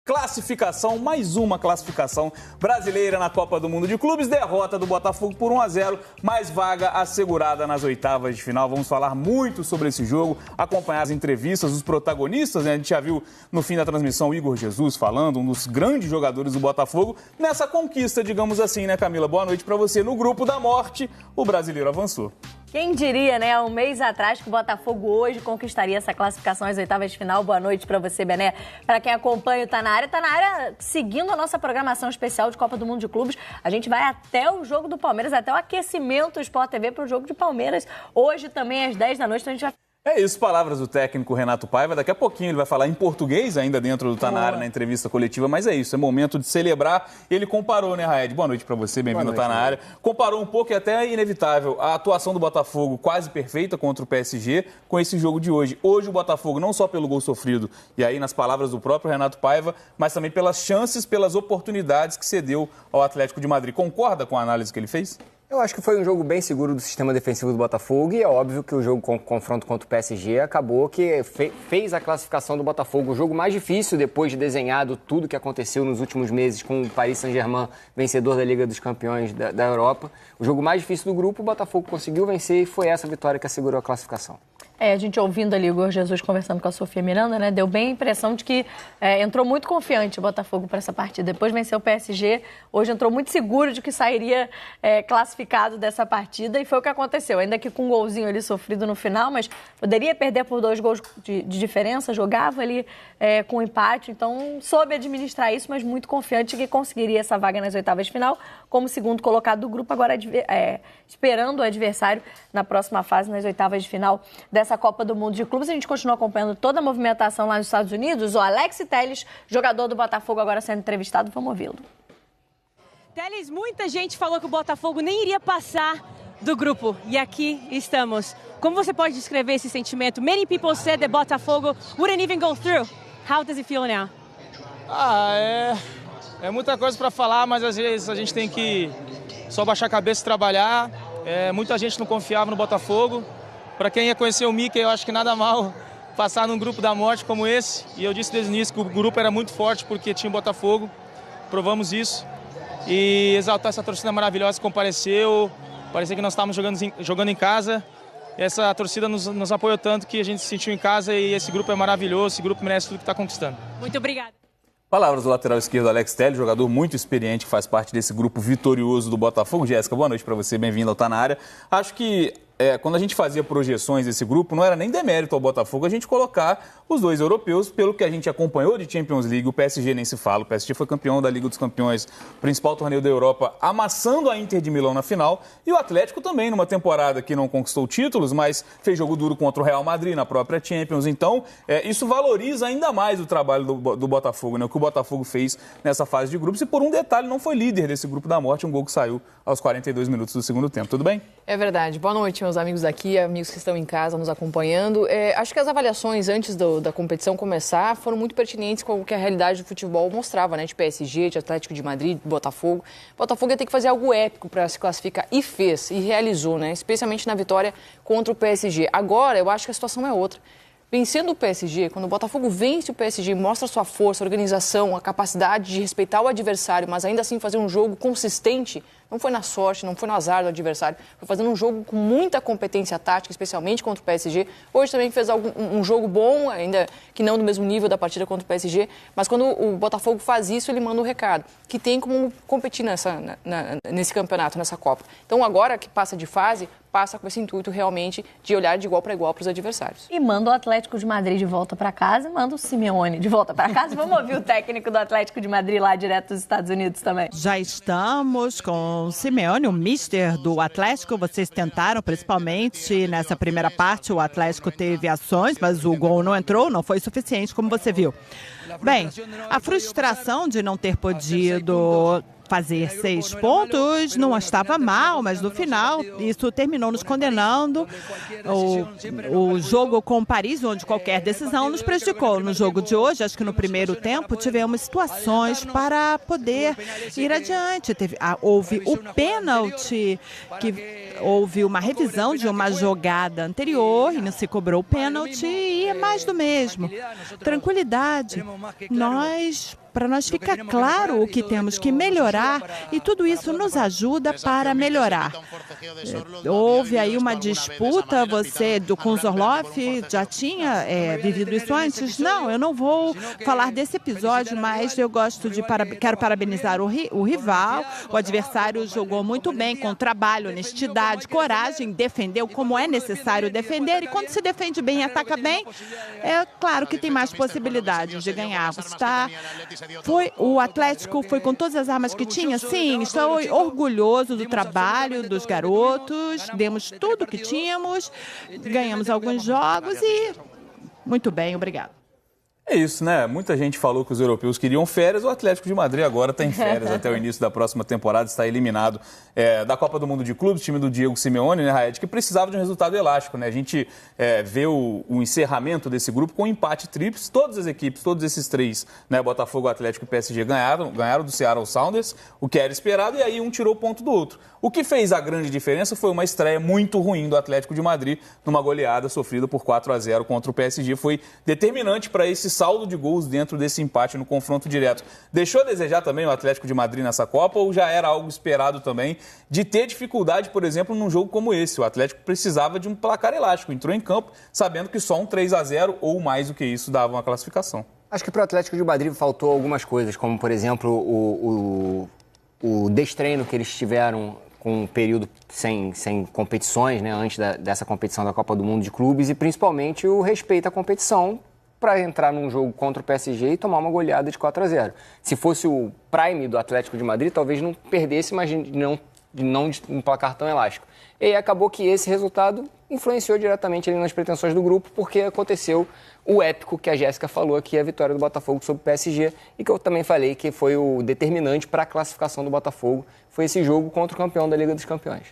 Classificação, mais uma classificação brasileira na Copa do Mundo de Clubes, derrota do Botafogo por 1-0, mais vaga assegurada nas oitavas de final. Vamos falar muito sobre esse jogo, acompanhar as entrevistas, os protagonistas, né? A gente já viu no fim da transmissão o Igor Jesus falando, um dos grandes jogadores do Botafogo, nessa conquista, digamos assim, né, Camila? Boa noite para você. No grupo da morte, o brasileiro avançou. Quem diria, né, um mês atrás que o Botafogo hoje conquistaria essa classificação às oitavas de final. Boa noite para você, Bené. Para quem acompanha o Tá Na Área seguindo a nossa programação especial de Copa do Mundo de Clubes. A gente vai até o jogo do Palmeiras, até o aquecimento do Sport TV para o jogo de Palmeiras. Hoje também às 10 da noite, então a gente vai... É isso, palavras do técnico Renato Paiva. Daqui a pouquinho ele vai falar em português ainda dentro do Tá Na Área, na entrevista coletiva, mas é isso, é momento de celebrar. Ele comparou, né, Raed? Boa noite para você, bem-vindo ao Tá Na Área. Comparou um pouco e até é inevitável a atuação do Botafogo quase perfeita contra o PSG com esse jogo de hoje. Hoje o Botafogo, não só pelo gol sofrido, e aí nas palavras do próprio Renato Paiva, mas também pelas chances, pelas oportunidades que cedeu ao Atlético de Madrid. Concorda com a análise que ele fez? Eu acho que foi um jogo bem seguro do sistema defensivo do Botafogo e é óbvio que o jogo com confronto contra o PSG acabou que fez a classificação do Botafogo o jogo mais difícil depois de desenhado tudo que aconteceu nos últimos meses com o Paris Saint-Germain, vencedor da Liga dos Campeões da Europa. O jogo mais difícil do grupo, o Botafogo conseguiu vencer e foi essa vitória que assegurou a classificação. A gente ouvindo ali o Igor Jesus conversando com a Sofia Miranda, né, deu bem a impressão de que entrou muito confiante o Botafogo para essa partida. Depois venceu o PSG, hoje entrou muito seguro de que sairia classificado dessa partida e foi o que aconteceu. Ainda que com um golzinho ali sofrido no final, mas poderia perder por 2 gols de diferença, jogava ali com empate, então soube administrar isso, mas muito confiante que conseguiria essa vaga nas oitavas de final, como segundo colocado do grupo, agora esperando o adversário na próxima fase, nas oitavas de final dessa Copa do Mundo de Clubes. A gente continua acompanhando toda a movimentação lá nos Estados Unidos. O Alex Telles, jogador do Botafogo, agora sendo entrevistado. Vamos ouvi-lo. Telles, muita gente falou que o Botafogo nem iria passar do grupo. E aqui estamos. Como você pode descrever esse sentimento? Many people said that Botafogo wouldn't even go through. How does it feel now? É muita coisa para falar, mas às vezes a gente tem que só baixar a cabeça e trabalhar. Muita gente não confiava no Botafogo. Para quem ia conhecer o Mickey, eu acho que nada mal passar num grupo da morte como esse. E eu disse desde o início que o grupo era muito forte porque tinha o Botafogo. Provamos isso. E exaltar essa torcida maravilhosa que compareceu. Parecia que nós estávamos jogando em casa. E essa torcida nos apoiou tanto que a gente se sentiu em casa e esse grupo é maravilhoso. Esse grupo merece tudo que está conquistando. Muito obrigada. Palavras do lateral esquerdo Alex Telles, jogador muito experiente que faz parte desse grupo vitorioso do Botafogo. Jéssica, boa noite para você, bem-vindo ao Tá Na Área. Acho que quando a gente fazia projeções desse grupo, não era nem demérito ao Botafogo a gente colocar os 2 europeus, pelo que a gente acompanhou de Champions League. O PSG nem se fala, o PSG foi campeão da Liga dos Campeões, principal torneio da Europa, amassando a Inter de Milão na final, e o Atlético também, numa temporada que não conquistou títulos, mas fez jogo duro contra o Real Madrid na própria Champions. Então, isso valoriza ainda mais o trabalho do Botafogo, né? O que o Botafogo fez nessa fase de grupos, e por um detalhe, não foi líder desse grupo da morte, um gol que saiu aos 42 minutos do segundo tempo. Tudo bem? É verdade. Boa noite, meus amigos daqui, amigos que estão em casa nos acompanhando. Acho que as avaliações antes da competição começar foram muito pertinentes com o que a realidade do futebol mostrava, né? De PSG, de Atlético de Madrid, de Botafogo. O Botafogo ia ter que fazer algo épico para se classificar e fez, e realizou, né? Especialmente na vitória contra o PSG. Agora, eu acho que a situação é outra. Vencendo o PSG, quando o Botafogo vence o PSG, mostra sua força, organização, a capacidade de respeitar o adversário, mas ainda assim fazer um jogo consistente, não foi na sorte, não foi no azar do adversário, foi fazendo um jogo com muita competência tática, especialmente contra o PSG. Hoje também fez um jogo bom, ainda que não no mesmo nível da partida contra o PSG, mas quando o Botafogo faz isso, ele manda um recado, que tem como competir nesse campeonato, nessa Copa. Então agora que passa de fase, passa com esse intuito realmente de olhar de igual para igual para os adversários. E manda o Atlético de Madrid de volta para casa, manda o Simeone de volta para casa. Vamos ouvir o técnico do Atlético de Madrid lá direto dos Estados Unidos também. Já estamos com o Simeone, o mister do Atlético. Vocês tentaram, principalmente nessa primeira parte, o Atlético teve ações, mas o gol não entrou, não foi suficiente, como você viu. Bem, a frustração de não ter podido fazer 6 pontos não estava mal, mas no final isso terminou nos condenando. O jogo com o Paris, onde qualquer decisão nos prejudicou. No jogo de hoje, acho que no primeiro tempo, tivemos situações para poder ir adiante. Houve o pênalti, que houve uma revisão de uma jogada anterior e não se cobrou o pênalti, e é mais do mesmo. Tranquilidade. Nós para nós ficar claro o que temos que melhorar e tudo isso nos ajuda para melhorar. Houve aí uma disputa, você com o Zorlov já tinha vivido isso antes? Não, eu não vou falar desse episódio, mas eu quero parabenizar o rival. O adversário jogou muito bem, com trabalho, honestidade, coragem, defendeu como é necessário defender, e quando se defende bem e ataca bem, é claro que tem mais possibilidades de ganhar. O Atlético foi com todas as armas que tinha? Sim, estou orgulhoso do trabalho dos garotos, demos tudo o que tínhamos, ganhamos alguns jogos e muito bem, obrigado. É isso, né? Muita gente falou que os europeus queriam férias, o Atlético de Madrid agora está em férias até o início da próxima temporada, está eliminado da Copa do Mundo de Clubes, time do Diego Simeone, né, Raed, que precisava de um resultado elástico, né? A gente vê o encerramento desse grupo com um empate tríplice, todas as equipes, todos esses três, né, Botafogo, Atlético e PSG ganharam do Seattle Sounders, o que era esperado, e aí um tirou o ponto do outro. O que fez a grande diferença foi uma estreia muito ruim do Atlético de Madrid, numa goleada sofrida por 4-0 contra o PSG, foi determinante para esse saldo de gols dentro desse empate no confronto direto. Deixou a desejar também o Atlético de Madrid nessa Copa ou já era algo esperado também de ter dificuldade, por exemplo, num jogo como esse? O Atlético precisava de um placar elástico, entrou em campo sabendo que só um 3-0 ou mais do que isso dava uma classificação. Acho que para o Atlético de Madrid faltou algumas coisas, como, por exemplo, o destreino que eles tiveram com um período sem competições, né, antes dessa competição da Copa do Mundo de Clubes, e principalmente o respeito à competição para entrar num jogo contra o PSG e tomar uma goleada de 4-0. Se fosse o prime do Atlético de Madrid, talvez não perdesse, mas não de um placar tão elástico. E aí acabou que esse resultado influenciou diretamente ali nas pretensões do grupo, porque aconteceu o épico que a Jéssica falou aqui, a vitória do Botafogo sobre o PSG, e que eu também falei que foi o determinante para a classificação do Botafogo, foi esse jogo contra o campeão da Liga dos Campeões.